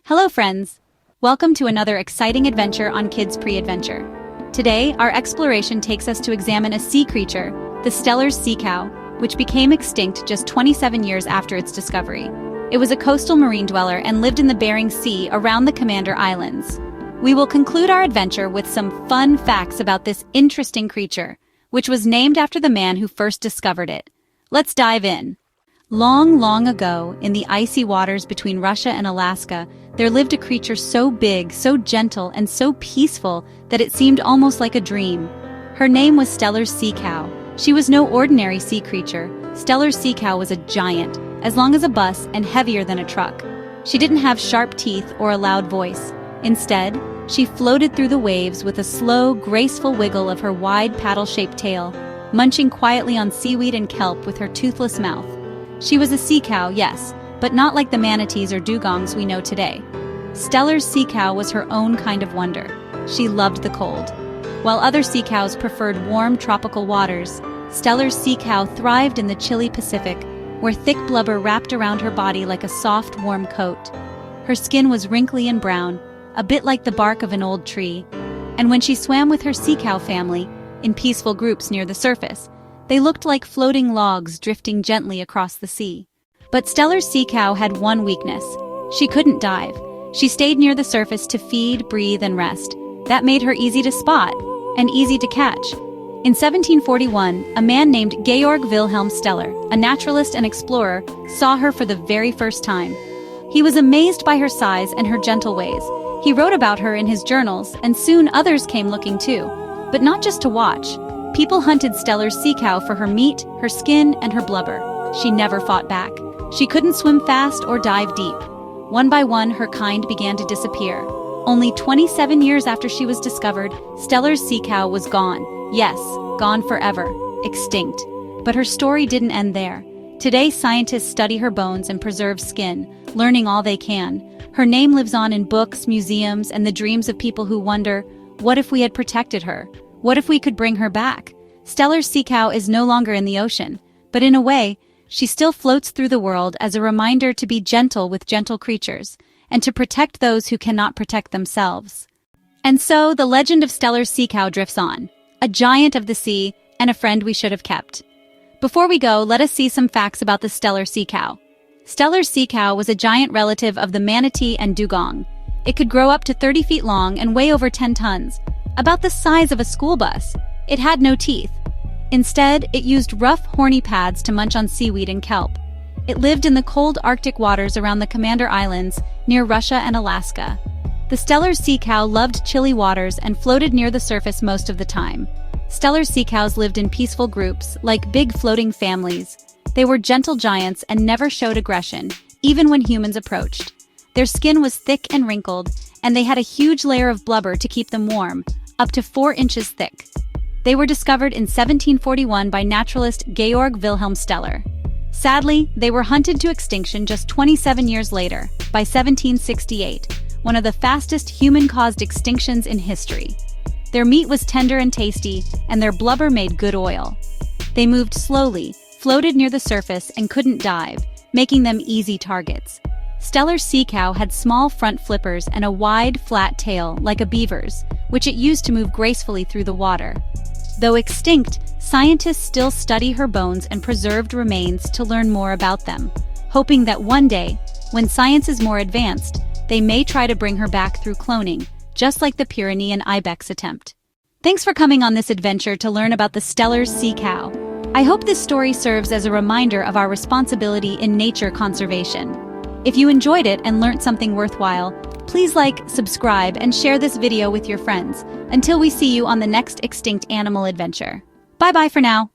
Hello friends! Welcome to another exciting adventure on Kids Pre-Adventure. Today, our exploration takes us to examine a sea creature, the Steller Sea Cow, which became extinct just 27 years after its discovery. It was a coastal marine dweller and lived in the Bering Sea around the Commander Islands. We will conclude our adventure with some fun facts about this interesting creature, which was named after the man who first discovered it. Let's dive in. Long, long ago, in the icy waters between Russia and Alaska, there lived a creature so big, so gentle, and so peaceful that it seemed almost like a dream. Her name was Steller Sea Cow. She was no ordinary sea creature. Steller Sea Cow was a giant, as long as a bus and heavier than a truck. She didn't have sharp teeth or a loud voice. Instead, she floated through the waves with a slow, graceful wiggle of her wide paddle-shaped tail, munching quietly on seaweed and kelp with her toothless mouth. She was a sea cow, yes, but not like the manatees or dugongs we know today. Steller Sea Cow was her own kind of wonder. She loved the cold. While other sea cows preferred warm tropical waters, Steller Sea Cow thrived in the chilly Pacific, where thick blubber wrapped around her body like a soft, warm coat. Her skin was wrinkly and brown, a bit like the bark of an old tree, and when she swam with her sea cow family, in peaceful groups near the surface, they looked like floating logs drifting gently across the sea. But Steller Sea Cow had one weakness. She couldn't dive. She stayed near the surface to feed, breathe, and rest. That made her easy to spot and easy to catch. In 1741, a man named Georg Wilhelm Steller, a naturalist and explorer, saw her for the very first time. He was amazed by her size and her gentle ways. He wrote about her in his journals, and soon others came looking too. But not just to watch. People hunted Steller Sea Cow for her meat, her skin, and her blubber. She never fought back. She couldn't swim fast or dive deep. One by one, her kind began to disappear. Only 27 years after she was discovered, Steller Sea Cow was gone. Yes, gone forever. Extinct. But her story didn't end there. Today, scientists study her bones and preserve skin, learning all they can. Her name lives on in books, museums, and the dreams of people who wonder, what if we had protected her? What if we could bring her back? Steller Sea Cow is no longer in the ocean, but in a way, she still floats through the world as a reminder to be gentle with gentle creatures, and to protect those who cannot protect themselves. And so, the legend of Steller Sea Cow drifts on, a giant of the sea and a friend we should have kept. Before we go, let us see some facts about the Steller Sea Cow. Steller Sea Cow was a giant relative of the manatee and dugong. It could grow up to 30 feet long and weigh over 10 tons, about the size of a school bus. It had no teeth. Instead, it used rough, horny pads to munch on seaweed and kelp. It lived in the cold Arctic waters around the Commander Islands, near Russia and Alaska. The Steller Sea Cow loved chilly waters and floated near the surface most of the time. Steller Sea Cows lived in peaceful groups, like big floating families. They were gentle giants and never showed aggression, even when humans approached. Their skin was thick and wrinkled, and they had a huge layer of blubber to keep them warm, up to 4 inches thick. They were discovered in 1741 by naturalist Georg Wilhelm Steller. Sadly, they were hunted to extinction just 27 years later, by 1768, one of the fastest human-caused extinctions in history. Their meat was tender and tasty, and their blubber made good oil. They moved slowly, floated near the surface, and couldn't dive, making them easy targets. Steller Sea Cow had small front flippers and a wide, flat tail, like a beaver's, which it used to move gracefully through the water. Though extinct, scientists still study her bones and preserved remains to learn more about them, hoping that one day, when science is more advanced, they may try to bring her back through cloning, just like the Pyrenean ibex attempt. Thanks for coming on this adventure to learn about the Steller Sea Cow. I hope this story serves as a reminder of our responsibility in nature conservation. If you enjoyed it and learned something worthwhile, please like, subscribe, and share this video with your friends. Until we see you on the next extinct animal adventure. Bye-bye for now.